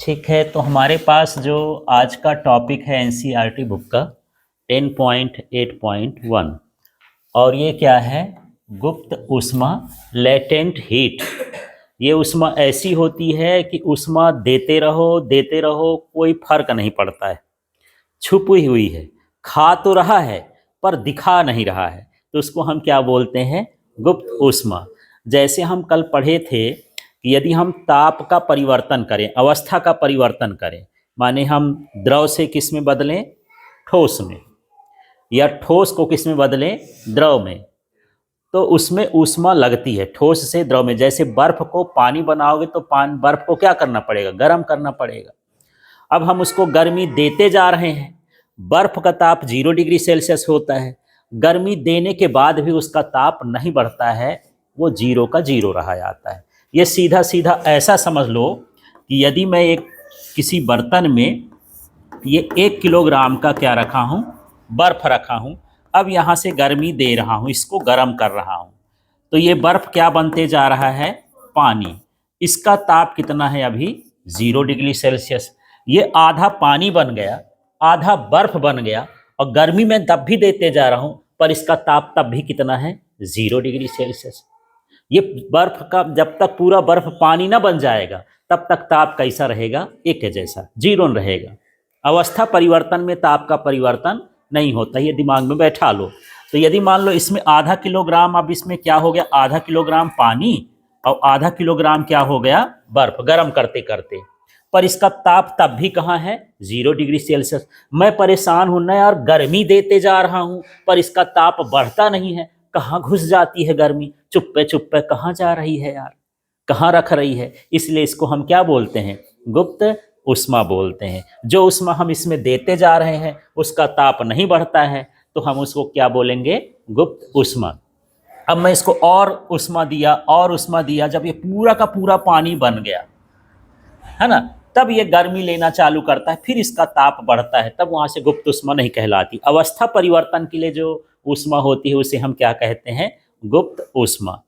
ठीक है, तो हमारे पास जो आज का टॉपिक है एनसीईआरटी बुक का 10.8.1 और ये क्या है? गुप्त ऊष्मा, लेटेंट हीट। ये ऊष्मा ऐसी होती है कि ऊष्मा देते रहो कोई फर्क नहीं पड़ता है, छुपी हुई है, खा तो रहा है पर दिखा नहीं रहा है, तो उसको हम क्या बोलते हैं? गुप्त ऊष्मा। जैसे हम कल पढ़े थे कि यदि हम ताप का परिवर्तन करें, अवस्था का परिवर्तन करें, माने हम द्रव से किस में बदलें? ठोस में, या ठोस को किस में बदलें? द्रव में, तो उसमें ऊष्मा लगती है ठोस से द्रव में। जैसे बर्फ को पानी बनाओगे तो बर्फ को क्या करना पड़ेगा? गर्म करना पड़ेगा। अब हम उसको गर्मी देते जा रहे हैं, बर्फ का ताप 0 डिग्री सेल्सियस होता है, गर्मी देने के बाद भी उसका ताप नहीं बढ़ता है, वो 0 का 0 रहा जाता है। ये सीधा सीधा ऐसा समझ लो कि यदि मैं एक किसी बर्तन में ये 1 किलोग्राम का क्या रखा हूँ? बर्फ रखा हूँ। अब यहाँ से गर्मी दे रहा हूँ, इसको गर्म कर रहा हूँ, तो ये बर्फ क्या बनते जा रहा है? पानी। इसका ताप कितना है अभी? 0 डिग्री सेल्सियस। ये आधा पानी बन गया, आधा बर्फ बन गया, और गर्मी में तब भी देते जा रहा हूँ, पर इसका ताप तब भी कितना है? 0 डिग्री सेल्सियस। ये बर्फ का जब तक पूरा बर्फ पानी ना बन जाएगा तब तक ताप कैसा रहेगा? एक जैसा, 0 रहेगा। अवस्था परिवर्तन में ताप का परिवर्तन नहीं होता, ये दिमाग में बैठा लो। तो यदि मान लो इसमें आधा किलोग्राम, अब इसमें क्या हो गया? आधा किलोग्राम पानी और आधा किलोग्राम क्या हो गया? बर्फ, गर्म करते करते, पर इसका ताप तब भी कहाँ है? 0 डिग्री सेल्सियस। मैं परेशान हूं ना यार, गर्मी देते जा रहा हूं पर इसका ताप बढ़ता नहीं है। कहाँ घुस जाती है गर्मी? चुप्पे चुप्पे कहाँ जा रही है यार, कहाँ रख रही है? इसलिए इसको हम क्या बोलते हैं? गुप्त ऊष्मा बोलते हैं। जो ऊष्मा हम इसमें देते जा रहे हैं उसका ताप नहीं बढ़ता है, तो हम उसको क्या बोलेंगे? गुप्त ऊष्मा। अब मैं इसको और ऊष्मा दिया, और ऊष्मा दिया, जब ये पूरा का पूरा पानी बन गया है ना, तब ये गर्मी लेना चालू करता है, फिर इसका ताप बढ़ता है, तब वहां से गुप्त ऊष्मा नहीं कहलाती। अवस्था परिवर्तन के लिए जो ऊष्मा होती है उसे हम क्या कहते हैं? गुप्त ऊष्मा।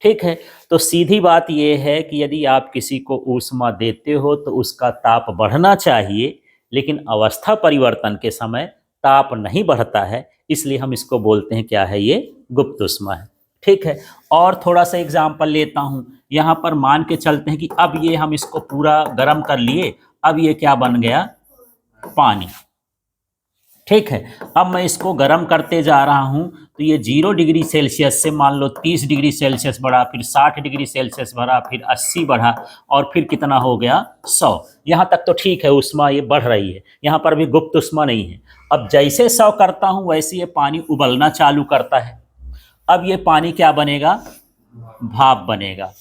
ठीक है, तो सीधी बात यह है कि यदि आप किसी को ऊष्मा देते हो तो उसका ताप बढ़ना चाहिए, लेकिन अवस्था परिवर्तन के समय ताप नहीं बढ़ता है, इसलिए हम इसको बोलते हैं क्या है? ये गुप्त ऊष्मा है। ठीक है, और थोड़ा सा एग्जाम्पल लेता हूँ। यहाँ पर मान के चलते हैं कि अब ये हम इसको पूरा गर्म कर लिए, अब ये क्या बन गया? पानी। ठीक है, अब मैं इसको गर्म करते जा रहा हूँ, तो ये 0 डिग्री सेल्सियस से मान लो 30 डिग्री सेल्सियस बढ़ा, फिर 60 डिग्री सेल्सियस बढ़ा, फिर 80 बढ़ा, और फिर कितना हो गया? 100। यहाँ तक तो ठीक है, ऊष्मा ये बढ़ रही है, यहाँ पर भी गुप्त ऊष्मा नहीं है। अब जैसे 100 करता हूँ वैसे ये पानी उबलना चालू करता है। अब ये पानी क्या बनेगा? भाप बनेगा।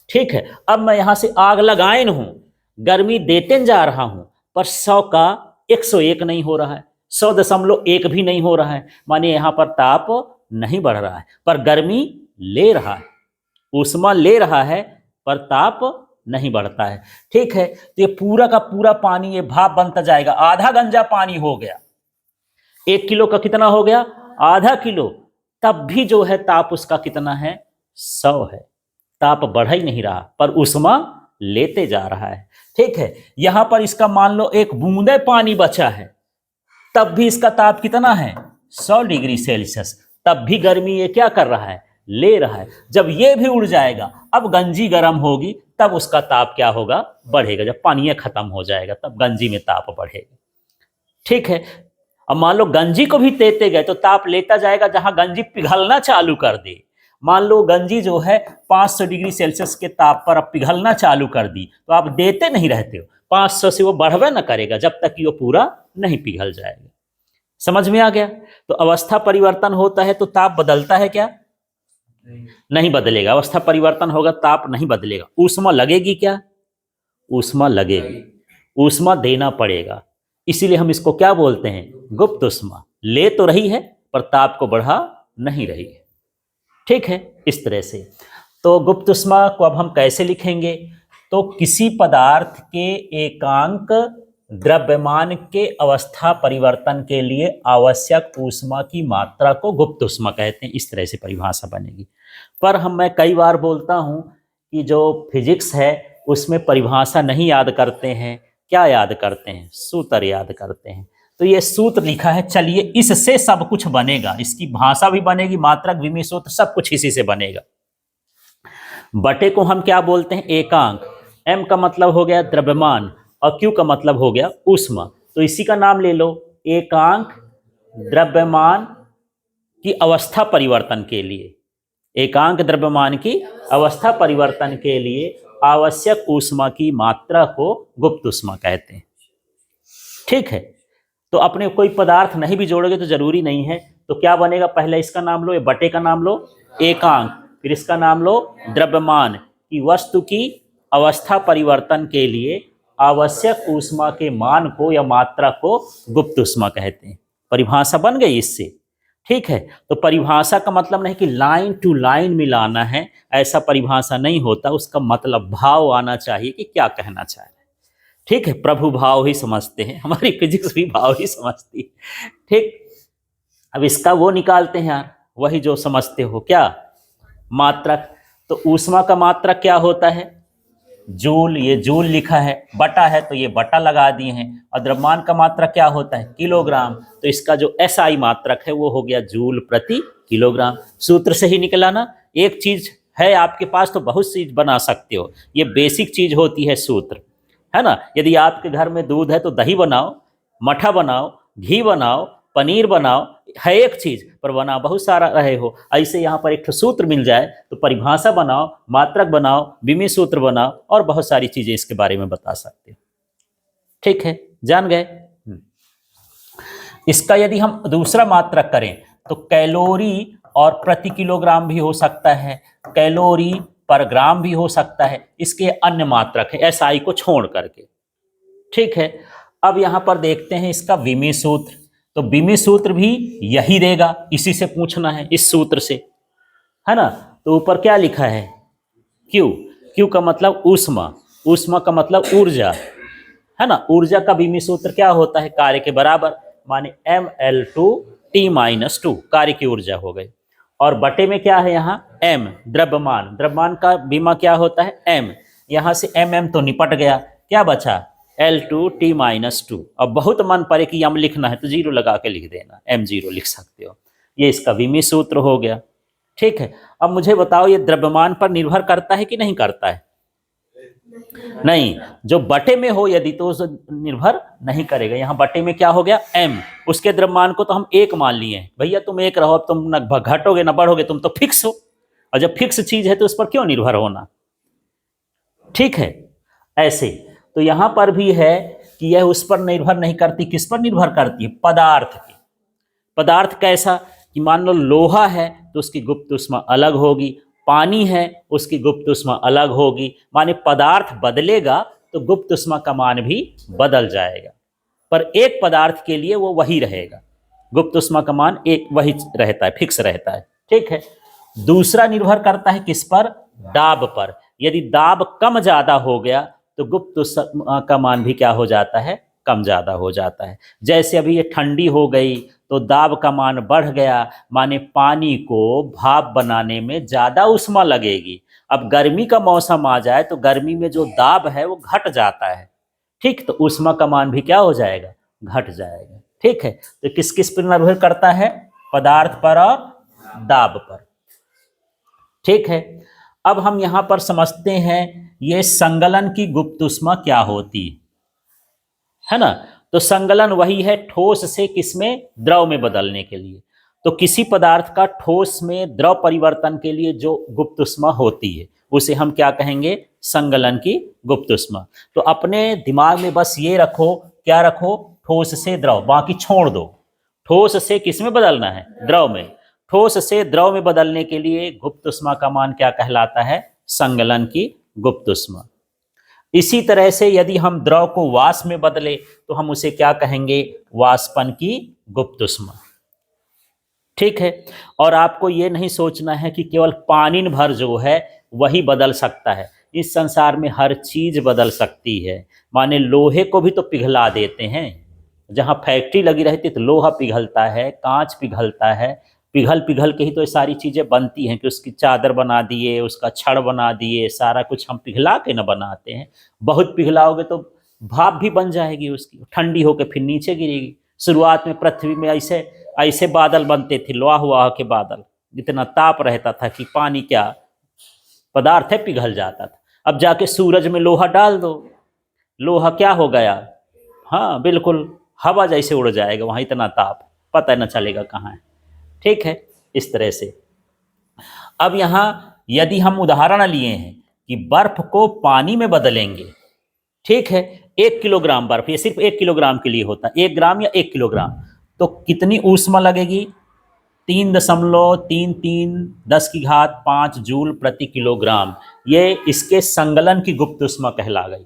ठीक है, अब मैं यहाँ से आग लगाए हूँ, गर्मी देते जा रहा हूँ, पर 100 का 101 नहीं हो रहा है, 100.1 भी नहीं हो रहा है, माने यहाँ पर ताप नहीं बढ़ रहा है, पर गर्मी ले रहा है, ऊष्मा ले रहा है, पर ताप नहीं बढ़ता है। ठीक है, तो ये पूरा का पूरा पानी ये भाप बनता जाएगा, आधा गंजा पानी हो गया। 1 किलो का कितना हो गया? आधा किलो। तब भी जो है ताप उसका कितना है? 100 है। ताप बढ़ ही नहीं रहा, पर ऊष्मा लेते जा रहा है। ठीक है, यहां पर इसका मान लो एक बूंदे पानी बचा है, तब भी इसका ताप कितना है? 100 डिग्री सेल्सियस। तब भी गर्मी ये क्या कर रहा है? ले रहा है। जब ये भी उड़ जाएगा, अब गंजी गर्म होगी, तब उसका ताप क्या होगा? बढ़ेगा। जब पानी खत्म हो जाएगा तब गंजी में ताप बढ़ेगा। ठीक है, अब मान लो गंजी को भी देते गए तो ताप लेता जाएगा, जहां गंजी पिघलना चालू कर दे। मान लो गंजी जो है 500 डिग्री सेल्सियस के ताप पर अब पिघलना चालू कर दी, तो आप देते नहीं रहते हो, 500 से वो बढ़वे न करेगा जब तक कि वो पूरा नहीं पिघल जाएगा। समझ में आ गया? तो अवस्था परिवर्तन होता है तो ताप बदलता है क्या? नहीं बदलेगा। अवस्था परिवर्तन होगा, ताप नहीं बदलेगा। ऊष्मा लगेगी क्या? ऊष्मा लगेगी, ऊष्मा देना पड़ेगा। इसीलिए हम इसको क्या बोलते हैं? गुप्त ऊष्मा। ले तो रही है पर ताप को बढ़ा नहीं रही है। ठीक है, इस तरह से। तो गुप्त ऊष्मा को अब हम कैसे लिखेंगे? तो किसी पदार्थ के एकांक द्रव्यमान के अवस्था परिवर्तन के लिए आवश्यक ऊष्मा की मात्रा को गुप्त ऊष्मा कहते हैं। इस तरह से परिभाषा बनेगी। पर मैं कई बार बोलता हूं कि जो फिजिक्स है उसमें परिभाषा नहीं याद करते हैं, क्या याद करते हैं? सूत्र याद करते हैं। तो ये सूत्र लिखा है, चलिए इससे सब कुछ बनेगा, इसकी भाषा भी बनेगी, मात्रक, विमी सूत्र सब कुछ इसी से बनेगा। बटे को हम क्या बोलते हैं? एकांक। एम का मतलब हो गया द्रव्यमान और क्यू का मतलब हो गया ऊष्मा। तो इसी का नाम ले लो, एकांक द्रव्यमान की अवस्था परिवर्तन के लिए, एकांक द्रव्यमान की अवस्था परिवर्तन के लिए आवश्यक ऊष्मा की मात्रा को गुप्त ऊष्मा कहते हैं। ठीक है, तो अपने कोई पदार्थ नहीं भी जोड़ोगे तो जरूरी नहीं है। तो क्या बनेगा? पहले इसका नाम लो, ये बटे का नाम लो एकांक, फिर इसका नाम लो द्रव्यमान की वस्तु की अवस्था परिवर्तन के लिए आवश्यक ऊष्मा के मान को या मात्रा को गुप्त ऊष्मा कहते हैं। परिभाषा बन गई इससे। ठीक है, तो परिभाषा का मतलब नहीं कि लाइन टू लाइन मिलाना है, ऐसा परिभाषा नहीं होता। उसका मतलब भाव आना चाहिए कि क्या कहना चाह रहे हैं। ठीक है, प्रभु भाव ही समझते हैं, हमारी फिजिक्स भी भाव ही समझती है। ठीक, अब इसका वो निकालते हैं यार, वही जो समझते हो, क्या? मात्रक। तो ऊष्मा का मात्रक क्या होता है? जूल, ये जूल लिखा है, बटा है तो ये बटा लगा दिए हैं। और द्रव्यमान का मात्रक क्या होता है? किलोग्राम। तो इसका जो एसआई मात्रक है वो हो गया जूल प्रति किलोग्राम। सूत्र से ही निकला ना। एक चीज है आपके पास तो बहुत चीज बना सकते हो, ये बेसिक चीज होती है सूत्र, है ना। यदि आपके घर में दूध है तो दही बनाओ, मठा बनाओ, घी बनाओ, पनीर बनाओ, है एक चीज पर बना बहुत सारा रहे हो। ऐसे यहाँ पर एक ठो सूत्र मिल जाए तो परिभाषा बनाओ, मात्रक बनाओ, विमी सूत्र बनाओ और बहुत सारी चीजें इसके बारे में बता सकते हो। ठीक है, जान गए। इसका यदि हम दूसरा मात्रक करें तो कैलोरी और प्रति किलोग्राम भी हो सकता है, कैलोरी पर ग्राम भी हो सकता है। इसके अन्य मात्रक है एसआई को छोड़ करके। ठीक है, अब यहां पर देखते हैं इसका विमी सूत्र। तो विमी सूत्र भी यही देगा, इसी से पूछना है, इस सूत्र से, है ना। तो ऊपर क्या लिखा है? क्यू। क्यू का मतलब ऊष्मा, ऊष्मा का मतलब ऊर्जा, है ना। ऊर्जा का विमी सूत्र क्या होता है? कार्य के बराबर, माने ml/T-2 कार्य की ऊर्जा हो गई। और बटे में क्या है यहाँ? m द्रव्यमान, द्रव्यमान का बीमा क्या होता है? m। यहाँ से mm तो निपट गया, क्या बचा? L/T-2। अब बहुत मन पड़े कि m लिखना है तो जीरो लगा के लिख देना, m0 लिख सकते हो। ये इसका विमी सूत्र हो गया। ठीक है, अब मुझे बताओ ये द्रव्यमान पर निर्भर करता है कि नहीं करता है? नहीं, जो बटे में हो यदि तो उस निर्भर नहीं करेगा। यहाँ बटे में क्या हो गया? m, उसके द्रव्यमान को तो हम एक मान लिए हैं। भैया तुम एक रहो, अब तुम न घटोगे न बढ़ोगे, तुम तो फिक्स हो। और जब फिक्स चीज है तो उस पर क्यों निर्भर होना? ठीक है, ऐसे तो यहां पर भी है कि यह उस पर निर्भर नहीं करती। किस पर निर्भर करती है? पदार्थ की। पदार्थ कैसा कि मान लो लोहा है तो उसकी गुप्त ऊष्मा अलग होगी, पानी है उसकी गुप्त ऊष्मा अलग होगी। माने पदार्थ बदलेगा तो गुप्त ऊष्मा का मान भी बदल जाएगा, पर एक पदार्थ के लिए वो वही रहेगा, गुप्त ऊष्मा का मान एक वही रहता है, फिक्स रहता है। ठीक है, दूसरा निर्भर करता है किस पर? दाब पर। यदि दाब कम ज्यादा हो गया तो गुप्त ऊष्मा का मान भी क्या हो जाता है? कम ज्यादा हो जाता है। जैसे अभी ये ठंडी हो गई तो दाब का मान बढ़ गया, माने पानी को भाप बनाने में ज्यादा ऊष्मा लगेगी। अब गर्मी का मौसम आ जाए तो गर्मी में जो दाब है वो घट जाता है। ठीक, तो ऊष्मा का मान भी क्या हो जाएगा? घट जाएगा। ठीक है, तो किस किस पर निर्भर करता है? पदार्थ पर और दाब पर। ठीक है, अब हम यहां पर समझते हैं ये संगलन की गुप्त ऊष्मा क्या होती है ना। तो संगलन वही है ठोस से किसमें? द्रव में बदलने के लिए। तो किसी पदार्थ का ठोस में द्रव परिवर्तन के लिए जो गुप्त ऊष्मा होती है उसे हम क्या कहेंगे? संगलन की गुप्त ऊष्मा। तो अपने दिमाग में बस ये रखो, क्या रखो? ठोस से द्रव, बाकी छोड़ दो। ठोस से किसमें बदलना है? द्रव में। ठोस से द्रव में बदलने के लिए गुप्त ऊष्मा का मान क्या कहलाता है? संगलन की गुप्त ऊष्मा। इसी तरह से यदि हम द्रव को वाष्प में बदले तो हम उसे क्या कहेंगे? वाष्पन की गुप्त ऊष्मा। ठीक है, और आपको ये नहीं सोचना है कि केवल पानी भर जो है वही बदल सकता है। इस संसार में हर चीज बदल सकती है। माने लोहे को भी तो पिघला देते हैं, जहां फैक्ट्री लगी रहती तो लोहा पिघलता है, कांच पिघलता है, पिघल पिघल के ही तो ये सारी चीज़ें बनती हैं कि उसकी चादर बना दिए, उसका छड़ बना दिए, सारा कुछ हम पिघला के न बनाते हैं। बहुत पिघलाओगे तो भाप भी बन जाएगी उसकी, ठंडी होकर फिर नीचे गिरेगी। शुरुआत में पृथ्वी में ऐसे ऐसे बादल बनते थे, लोहा हुआ के बादल, इतना ताप रहता था कि पानी क्या पदार्थ है पिघल जाता था। अब जाके सूरज में लोहा डाल दो, लोहा क्या हो गया, हाँ बिल्कुल हवा जैसे उड़ जाएगा, वहाँ इतना ताप पता न चलेगा कहाँ है। ठीक है, इस तरह से। अब यहाँ यदि हम उदाहरण लिए हैं कि बर्फ को पानी में बदलेंगे, ठीक है, 1 किलोग्राम बर्फ, ये सिर्फ 1 किलोग्राम के लिए होता है, 1 ग्राम या 1 किलोग्राम, तो कितनी ऊष्मा लगेगी, 3.33 10 की घात 5 जूल प्रति किलोग्राम। ये इसके संगलन की गुप्त ऊष्मा कहला गई।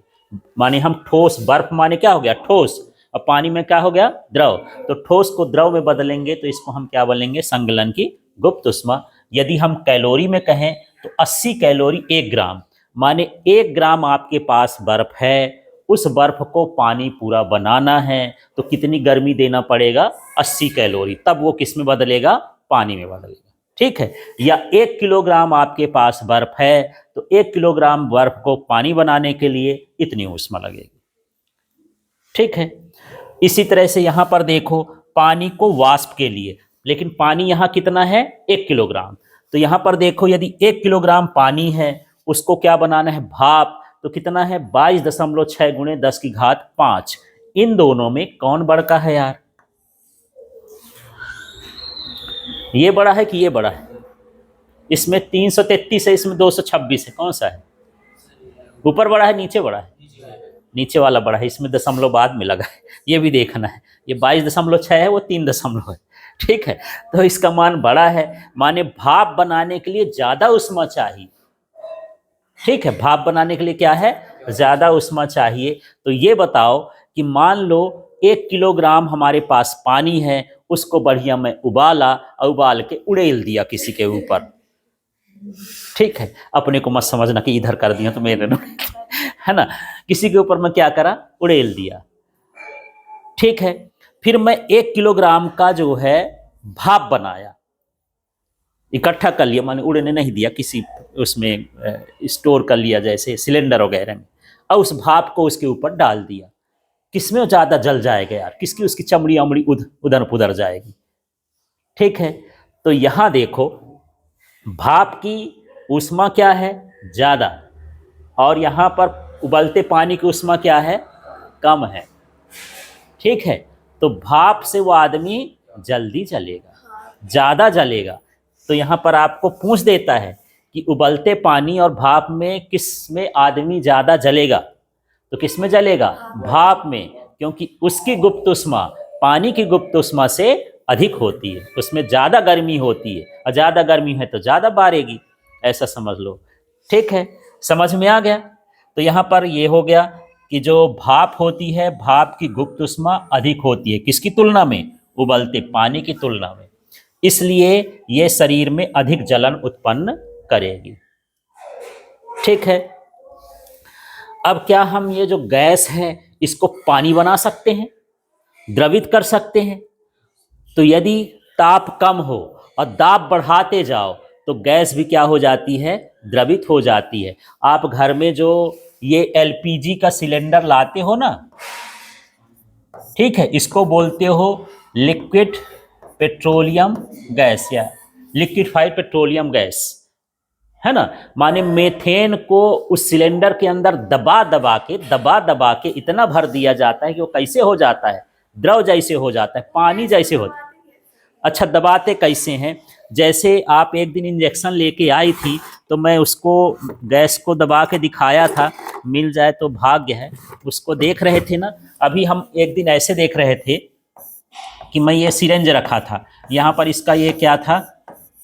माने हम ठोस, बर्फ माने क्या हो गया ठोस, और पानी में क्या हो गया द्रव, तो ठोस को द्रव में बदलेंगे तो इसको हम क्या बोलेंगे, संगलन की गुप्त ऊष्मा। यदि हम कैलोरी में कहें तो 80 कैलोरी 1 ग्राम, माने 1 ग्राम आपके पास बर्फ है, उस बर्फ को पानी पूरा बनाना है तो कितनी गर्मी देना पड़ेगा, 80 कैलोरी, तब वो किस में बदलेगा, पानी में बदलेगा। ठीक है, या 1 किलोग्राम आपके पास बर्फ है तो 1 किलोग्राम बर्फ को पानी बनाने के लिए इतनी ऊष्मा लगेगी। ठीक है, इसी तरह से यहां पर देखो पानी को वाष्प के लिए, लेकिन पानी यहां कितना है, 1 किलोग्राम, तो यहां पर देखो यदि 1 किलोग्राम पानी है उसको क्या बनाना है, भाप, तो कितना है 22.6 गुणे 10 की घात 5। इन दोनों में कौन बड़ा है यार, ये बड़ा है कि ये बड़ा है, इसमें 333 है, इसमें 226 है, कौन सा है, ऊपर बड़ा है नीचे बड़ा है, नीचे वाला बड़ा है, इसमें दशमलव बाद में लगा है, ये भी देखना है, ये 22.6 है, वो 3 दशमलव है। ठीक है, तो इसका मान बड़ा है, माने भाप बनाने के लिए ज्यादा ऊष्मा चाहिए। ठीक है, भाप बनाने के लिए क्या है, ज्यादा ऊष्मा चाहिए। तो ये बताओ कि मान लो 1 किलोग्राम हमारे पास पानी है, उसको बढ़िया में उबाला और उबाल के उड़ेल दिया किसी के ऊपर। ठीक है, अपने को मत समझना कि इधर कर दिया तो मेरे है ना, किसी के ऊपर मैं क्या करा, उड़ेल दिया। ठीक है, फिर मैं 1 किलोग्राम का जो है भाप बनाया, इकट्ठा कर लिया, माने उड़ने नहीं दिया, किसी उसमें स्टोर कर लिया जैसे सिलेंडर वगैरह में, और उस भाप को उसके ऊपर डाल दिया। किसमें ज़्यादा जल जाएगा यार, किसकी उसकी चमड़ी अमड़ी उधर पुधर जाएगी। ठीक है, तो यहाँ देखो भाप की ऊष्मा क्या है, ज़्यादा, और यहाँ पर उबलते पानी की ऊष्मा क्या है, कम है। ठीक है, तो भाप से वो आदमी जल्दी जलेगा, ज़्यादा जलेगा। तो यहाँ पर आपको पूछ देता है कि उबलते पानी और भाप में किस में आदमी ज़्यादा जलेगा, तो किस में जलेगा, भाप में, क्योंकि उसकी गुप्त ऊष्मा पानी की गुप्त ऊष्मा से अधिक होती है, उसमें ज़्यादा गर्मी होती है, और ज़्यादा गर्मी है तो ज़्यादा बारेगी, ऐसा समझ लो। ठीक है, समझ में आ गया। तो यहाँ पर ये हो गया कि जो भाप होती है, भाप की गुप्त ऊष्मा अधिक होती है, किसकी तुलना में, उबलते पानी की तुलना में, इसलिए ये शरीर में अधिक जलन उत्पन्न करेगी। ठीक है, अब क्या हम ये जो गैस है इसको पानी बना सकते हैं, द्रवित कर सकते हैं? तो यदि ताप कम हो और दाब बढ़ाते जाओ तो गैस भी क्या हो जाती है, द्रवित हो जाती है। आप घर में जो ये एलपीजी का सिलेंडर लाते हो ना, ठीक है, इसको बोलते हो लिक्विड पेट्रोलियम गैस या लिक्विफाइड पेट्रोलियम गैस, है ना। माने मेथेन को उस सिलेंडर के अंदर दबा दबा के इतना भर दिया जाता है कि वो कैसे हो जाता है, द्रव जैसे हो जाता है, पानी जैसे होता है। अच्छा, दबाते कैसे हैं, जैसे आप एक दिन इंजेक्शन लेके आई थी तो मैं उसको गैस को दबा के दिखाया था, मिल जाए तो भाग्य है, उसको देख रहे थे ना। अभी हम एक दिन ऐसे देख रहे थे कि मैं ये सिरेंज रखा था, यहाँ पर इसका ये क्या था,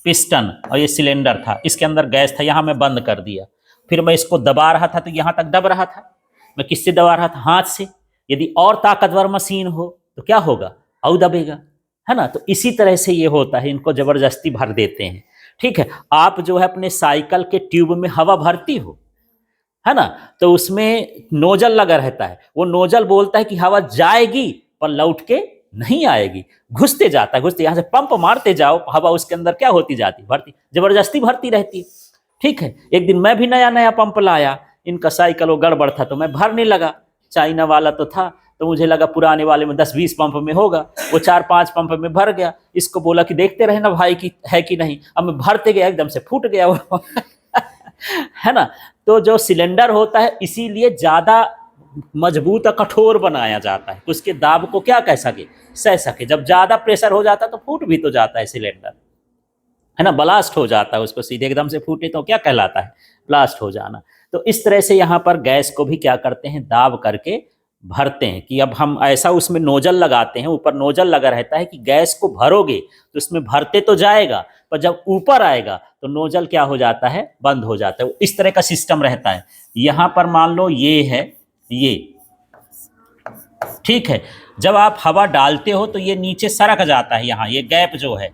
पिस्टन, और ये सिलेंडर था, इसके अंदर गैस था, यहाँ मैं बंद कर दिया, फिर मैं इसको दबा रहा था तो यहाँ तक दब रहा था। मैं किससे दबा रहा था, हाथ से। यदि और ताकतवर मशीन हो तो क्या होगा, और दबेगा, है ना। तो इसी तरह से ये होता है, इनको जबरदस्ती भर देते हैं। ठीक है, आप जो है अपने साइकिल के ट्यूब में हवा भरती हो, है ना, तो उसमें नोजल लगा रहता है, वो नोजल बोलता है कि हवा जाएगी पर लौट के नहीं आएगी, घुसते जाता है, घुसते, यहाँ से पंप मारते जाओ, हवा उसके अंदर क्या होती जाती, भरती, जबरदस्ती भरती रहती है। ठीक है, एक दिन मैं भी नया नया पंप लाया, इनका साइकिल वो गड़बड़ था तो मैं भरने लगा, चाइना वाला तो था, तो मुझे लगा पुराने वाले में 10-20 पंप में होगा, वो 4-5 पंप में भर गया। इसको बोला कि देखते रहे ना भाई कि है कि नहीं। अब मैं भरते गया, एकदम से फूट गया वो है ना। तो जो सिलेंडर होता है इसीलिए ज़्यादा मजबूत और कठोर बनाया जाता है, तो उसके दाब को क्या कह सके, सह सके। जब ज़्यादा प्रेशर हो जाता है तो फूट भी तो जाता है सिलेंडर, है ना, ब्लास्ट हो जाता है। उसको सीधे एकदम से फूटे तो क्या कहलाता है, ब्लास्ट हो जाना। तो इस तरह से यहाँ पर गैस को भी क्या करते हैं, दाब करके भरते हैं। कि अब हम ऐसा उसमें नोजल लगाते हैं, ऊपर नोजल लगा रहता है कि गैस को भरोगे तो उसमें भरते तो जाएगा, पर जब ऊपर आएगा तो नोजल क्या हो जाता है, बंद हो जाता है। इस तरह का सिस्टम रहता है। यहाँ पर मान लो ये है, ये ठीक है। जब आप हवा डालते हो तो ये नीचे सरक जाता है, यहाँ ये गैप जो है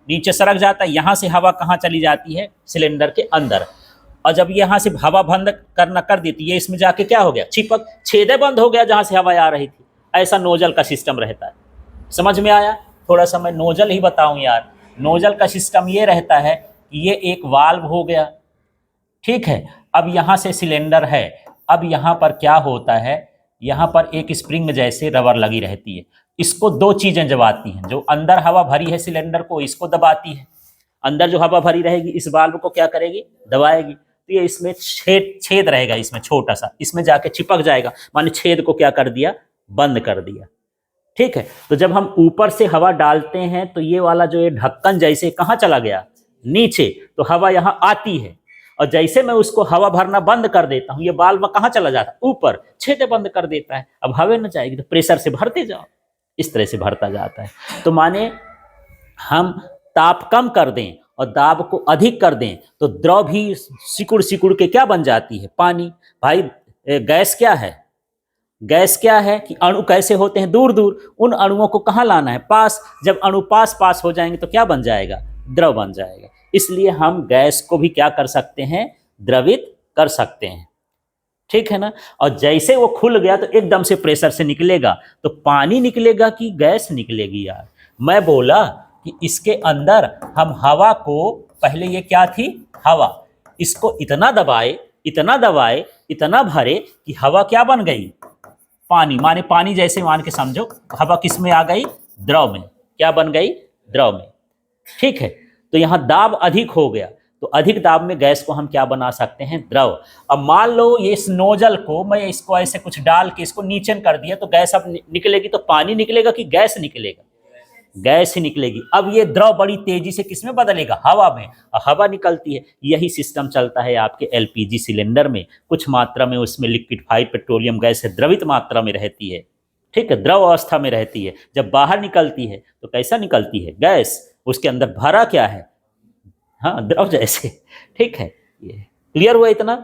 नीचे सरक जाता है। यहाँ से हवा कहाँ चली जाती है, सिलेंडर के अंदर। और जब यहाँ से हवा बंद करना कर देती है, इसमें जाके क्या हो गया, चिपक, छेदे बंद हो गया जहाँ से हवा आ रही थी। ऐसा नोजल का सिस्टम रहता है। समझ में आया? थोड़ा सा मैं नोजल ही बताऊं यार। नोजल का सिस्टम ये रहता है कि ये एक वाल्व हो गया, ठीक है। अब यहाँ से सिलेंडर है, अब यहाँ पर क्या होता है, यहाँ पर एक स्प्रिंग जैसे रबर लगी रहती है। इसको दो चीजें दबाती हैं। जो अंदर हवा भरी है सिलेंडर को, इसको दबाती है। अंदर जो हवा भरी रहेगी इस वाल्व को क्या करेगी, दबाएगी। तो ये इसमें छेद रहेगा, इसमें छोटा सा, इसमें जाके चिपक जाएगा। माने छेद को क्या कर दिया, बंद कर दिया, ठीक है। तो जब हम ऊपर से हवा डालते हैं तो ये वाला जो ये ढक्कन जैसे कहाँ चला गया, नीचे। तो हवा यहाँ आती है, और जैसे मैं उसको हवा भरना बंद कर देता हूँ, ये वाल्व कहाँ चला जाता है, ऊपर, छेदे बंद कर देता है। अब हवा न जाएगी तो प्रेशर से भरते जाओ, इस तरह से भरता जाता है। तो माने हम ताप कम कर दें और दाब को अधिक कर दें तो द्रव भी सिकुड़ सिकुड़ के क्या बन जाती है, पानी। भाई गैस क्या है, गैस क्या है कि अणु कैसे होते हैं, दूर दूर, उन अणुओं को कहाँ लाना है, पास। जब अणु पास पास हो जाएंगे तो क्या बन जाएगा, द्रव बन जाएगा। इसलिए हम गैस को भी क्या कर सकते हैं, द्रवित कर सकते हैं, ठीक है ना। और जैसे वो खुल गया तो एकदम से प्रेशर से निकलेगा, तो पानी निकलेगा कि गैस निकलेगी यार। मैं बोला कि इसके अंदर हम हवा को, पहले ये क्या थी, हवा, इसको इतना दबाए, इतना दबाए, इतना भरे कि हवा क्या बन गई, पानी। माने पानी जैसे मान के समझो, हवा किस में आ गई, द्रव में। क्या बन गई, द्रव में, ठीक है। तो यहाँ दाब अधिक हो गया, तो अधिक दाब में गैस को हम क्या बना सकते हैं, द्रव। अब मान लो ये इस नोजल को मैं इसको ऐसे कुछ डाल के इसको नीचे कर दिया, तो गैस अब निकलेगी। तो पानी निकलेगा कि गैस निकलेगा, गैस ही निकलेगी। अब ये द्रव बड़ी तेजी से किसमें बदलेगा, हवा में, और हवा निकलती है। यही सिस्टम चलता है आपके एलपीजी सिलेंडर में। कुछ मात्रा में उसमें लिक्विफाइड पेट्रोलियम गैस है, द्रवित मात्रा में रहती है, ठीक है, द्रव अवस्था में रहती है। जब बाहर निकलती है तो कैसा निकलती है, गैस। उसके अंदर भरा क्या है, हाँ, द्रव जैसे, ठीक है। ये क्लियर हुआ इतना?